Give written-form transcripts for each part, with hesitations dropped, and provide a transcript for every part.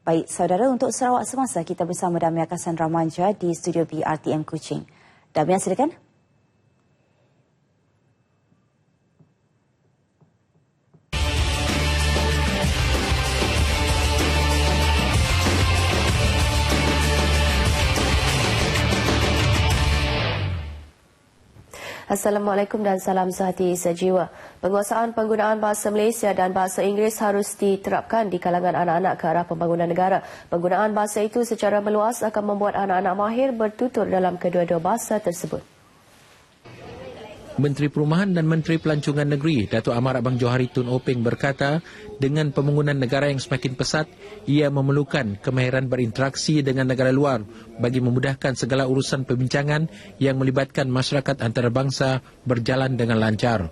Baik, saudara, untuk Sarawak Semasa, kita bersama Damia Cassandra Manja di studio BRTM Kuching. Damia, silakan. Assalamualaikum dan salam sehati sejiwa. Penguasaan penggunaan bahasa Malaysia dan bahasa Inggeris harus diterapkan di kalangan anak-anak ke arah pembangunan negara. Penggunaan bahasa itu secara meluas akan membuat anak-anak mahir bertutur dalam kedua-dua bahasa tersebut. Menteri Perumahan dan Menteri Pelancongan Negeri Datuk Amar Abang Johari Tun Openg berkata, dengan pembangunan negara yang semakin pesat, ia memerlukan kemahiran berinteraksi dengan negara luar bagi memudahkan segala urusan perbincangan yang melibatkan masyarakat antarabangsa berjalan dengan lancar.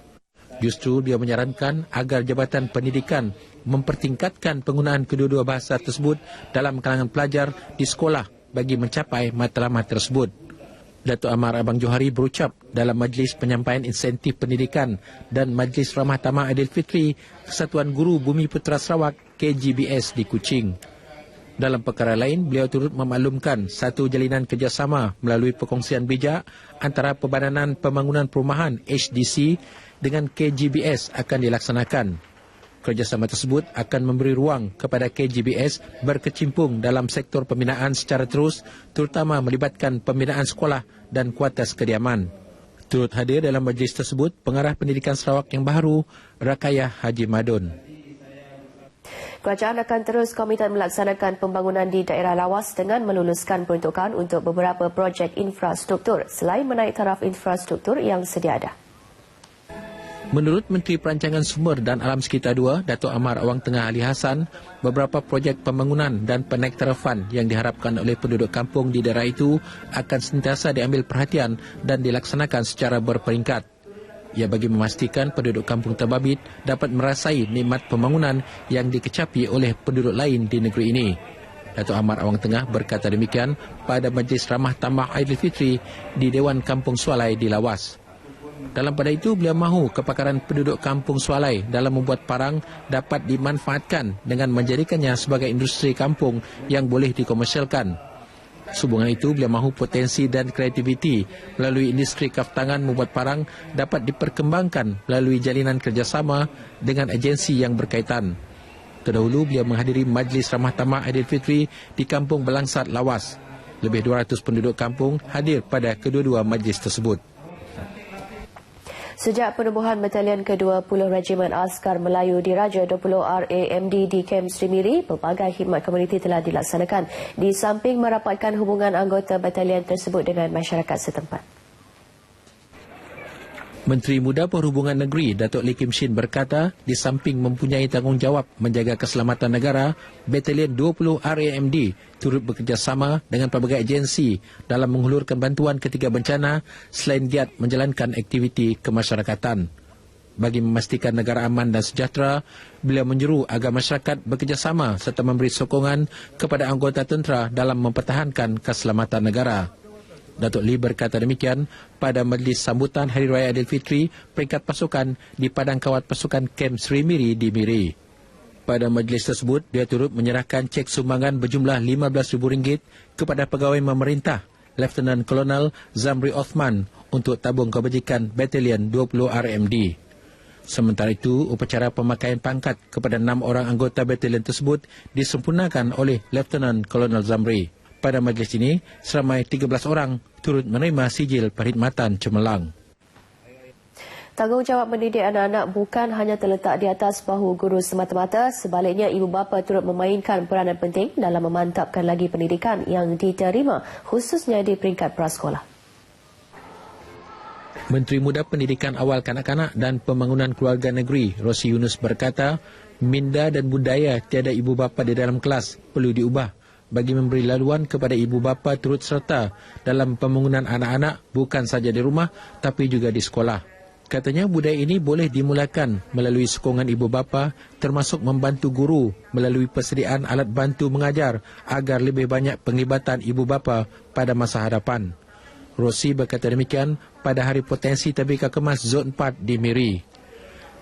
Justru dia menyarankan agar Jabatan Pendidikan mempertingkatkan penggunaan kedua-dua bahasa tersebut dalam kalangan pelajar di sekolah bagi mencapai matlamat tersebut. Datuk Amar Abang Johari berucap dalam Majlis Penyampaian Insentif Pendidikan dan Majlis Ramah Tamah Aidilfitri Kesatuan Guru Bumi Putera Sarawak KGBS di Kuching. Dalam perkara lain, beliau turut memaklumkan satu jalinan kerjasama melalui perkongsian bijak antara Perbadanan Pembangunan Perumahan HDC dengan KGBS akan dilaksanakan. Kerjasama tersebut akan memberi ruang kepada KGBS berkecimpung dalam sektor pembinaan secara terus, terutama melibatkan pembinaan sekolah dan kuartus kediaman. Turut hadir dalam majlis tersebut Pengarah Pendidikan Sarawak yang baru, Rakayah Haji Madun. Kerajaan akan terus komited melaksanakan pembangunan di daerah lawas dengan meluluskan peruntukan untuk beberapa projek infrastruktur selain menaik taraf infrastruktur yang sedia ada. Menurut Menteri Perancangan Sumber dan Alam Sekitar II, Datuk Amar Awang Tengah Ali Hassan, beberapa projek pembangunan dan penaik tarafan yang diharapkan oleh penduduk kampung di daerah itu akan sentiasa diambil perhatian dan dilaksanakan secara berperingkat. Ia bagi memastikan penduduk kampung terbabit dapat merasai nikmat pembangunan yang dikecapi oleh penduduk lain di negeri ini. Datuk Amar Awang Tengah berkata demikian pada Majlis Ramah Tamah Aidilfitri di Dewan Kampung Sualai di Lawas. Dalam pada itu, beliau mahu kepakaran penduduk kampung Sualai dalam membuat parang dapat dimanfaatkan dengan menjadikannya sebagai industri kampung yang boleh dikomersialkan. Sehubungan itu, beliau mahu potensi dan kreativiti melalui industri kaftangan membuat parang dapat diperkembangkan melalui jalinan kerjasama dengan agensi yang berkaitan. Terdahulu, beliau menghadiri Majlis Ramah Tamah Aidilfitri di Kampung Belangsat, Lawas. Lebih 200 penduduk kampung hadir pada kedua-dua majlis tersebut. Sejak penubuhan Batalion ke-20 Regimen Askar Melayu Diraja 20 RAMD di Kem Sri Miri, pelbagai khidmat komuniti telah dilaksanakan di samping merapatkan hubungan anggota batalion tersebut dengan masyarakat setempat. Menteri Muda Perhubungan Negeri Datuk Lee Kim Shin berkata, di samping mempunyai tanggungjawab menjaga keselamatan negara, Batalion 20 RAMD turut bekerjasama dengan pelbagai agensi dalam menghulurkan bantuan ketika bencana selain giat menjalankan aktiviti kemasyarakatan. Bagi memastikan negara aman dan sejahtera, beliau menyeru agar masyarakat bekerjasama serta memberi sokongan kepada anggota tentera dalam mempertahankan keselamatan negara. Datuk Lee berkata demikian pada majlis sambutan Hari Raya Aidilfitri peringkat pasukan di Padang Kawat Pasukan Kem Sri Miri di Miri. Pada majlis tersebut, dia turut menyerahkan cek sumbangan berjumlah RM15,000 kepada pegawai memerintah Lieutenant Colonel Zamri Othman untuk tabung kebajikan Batalion 20 RMD. Sementara itu, upacara pemakaian pangkat kepada 6 orang anggota batalion tersebut disempurnakan oleh Lieutenant Colonel Zamri. Pada majlis ini, seramai 13 orang turut menerima sijil perkhidmatan cemerlang. Tanggungjawab mendidik anak-anak bukan hanya terletak di atas bahu guru semata-mata, sebaliknya ibu bapa turut memainkan peranan penting dalam memantapkan lagi pendidikan yang diterima, khususnya di peringkat prasekolah. Menteri Muda Pendidikan Awal Kanak-kanak dan Pembangunan Keluarga Negeri, Rosi Yunus berkata, minda dan budaya tiada ibu bapa di dalam kelas perlu diubah bagi memberi laluan kepada ibu bapa turut serta dalam pembangunan anak-anak bukan saja di rumah tapi juga di sekolah. Katanya budaya ini boleh dimulakan melalui sokongan ibu bapa termasuk membantu guru melalui persediaan alat bantu mengajar agar lebih banyak penglibatan ibu bapa pada masa hadapan. Rosi berkata demikian pada Hari Potensi Tadbir Kemas Zon 4 di Miri.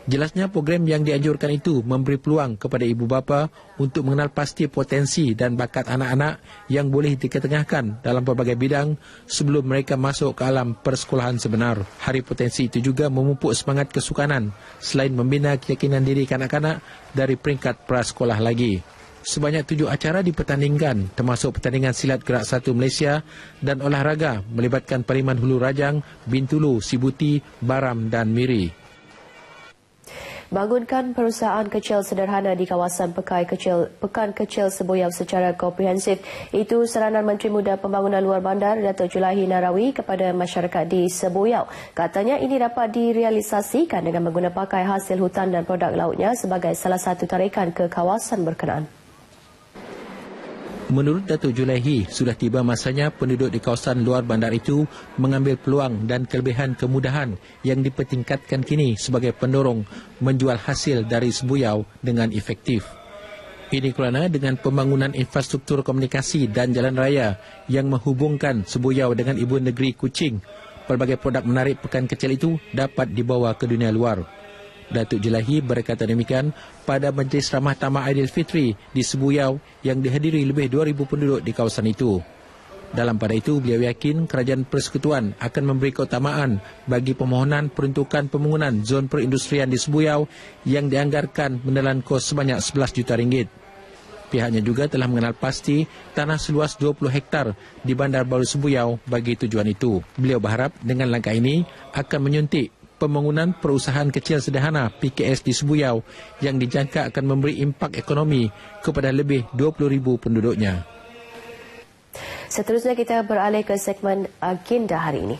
Jelasnya program yang dianjurkan itu memberi peluang kepada ibu bapa untuk mengenal pasti potensi dan bakat anak-anak yang boleh diketengahkan dalam pelbagai bidang sebelum mereka masuk ke alam persekolahan sebenar. Hari Potensi itu juga memupuk semangat kesukanan selain membina keyakinan diri kanak-kanak dari peringkat prasekolah lagi. Sebanyak 7 acara dipertandingkan termasuk pertandingan silat gerak 1 Malaysia dan olahraga melibatkan Parlimen Hulu Rajang, Bintulu, Sibuti, Baram dan Miri. Bangunkan perusahaan kecil sederhana di kawasan Pekan Kecil Seboyau secara komprehensif. Itu saranan Menteri Muda Pembangunan Luar Bandar Datuk Julaihi Narawi kepada masyarakat di Seboyau. Katanya ini dapat direalisasikan dengan menggunakan pakai hasil hutan dan produk lautnya sebagai salah satu tarikan ke kawasan berkenaan. Menurut Datuk Julaihi, sudah tiba masanya penduduk di kawasan luar bandar itu mengambil peluang dan kelebihan kemudahan yang dipertingkatkan kini sebagai pendorong menjual hasil dari Seboyau dengan efektif. Ini kerana dengan pembangunan infrastruktur komunikasi dan jalan raya yang menghubungkan Seboyau dengan ibu negeri Kuching, pelbagai produk menarik Pekan Kecil itu dapat dibawa ke dunia luar. Datuk Julaihi berkata demikian pada Majlis Ramah Tamah Aidilfitri di Seboyau yang dihadiri lebih 2,000 penduduk di kawasan itu. Dalam pada itu, beliau yakin Kerajaan Persekutuan akan memberi keutamaan bagi permohonan peruntukan pembangunan zon perindustrian di Seboyau yang dianggarkan menelan kos sebanyak 11 juta ringgit. Pihaknya juga telah mengenal pasti tanah seluas 20 hektar di Bandar Baru Seboyau bagi tujuan itu. Beliau berharap dengan langkah ini akan menyuntik pembangunan perusahaan kecil sederhana PKS di Seboyau yang dijangka akan memberi impak ekonomi kepada lebih 20,000 penduduknya. Seterusnya kita beralih ke segmen agenda hari ini.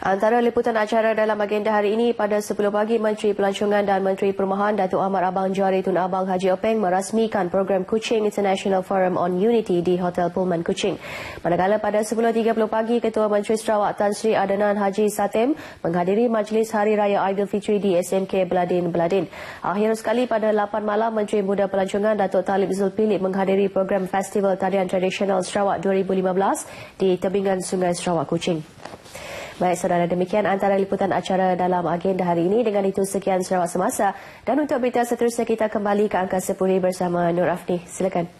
Antara liputan acara dalam agenda hari ini, pada 10 pagi Menteri Pelancongan dan Menteri Perumahan Datuk Ahmad Abang Johari Tun Abang Haji Openg merasmikan program Kuching International Forum on Unity di Hotel Pullman Kuching. Manakala pada 10.30 pagi Ketua Menteri Sarawak Tan Sri Adnan Haji Satem menghadiri Majlis Hari Raya Aidilfitri di SMK Beladin. Akhir sekali pada 8 malam Menteri Muda Pelancongan Datuk Talib Zulkifli menghadiri program Festival Tarian Tradisional Sarawak 2015 di tebingan Sungai Sarawak Kuching. Baik saudara, demikian antara liputan acara dalam agenda hari ini. Dengan itu sekian Sarawak Semasa, dan untuk berita seterusnya kita kembali ke Angkasa Puri bersama Nur Afni. Silakan.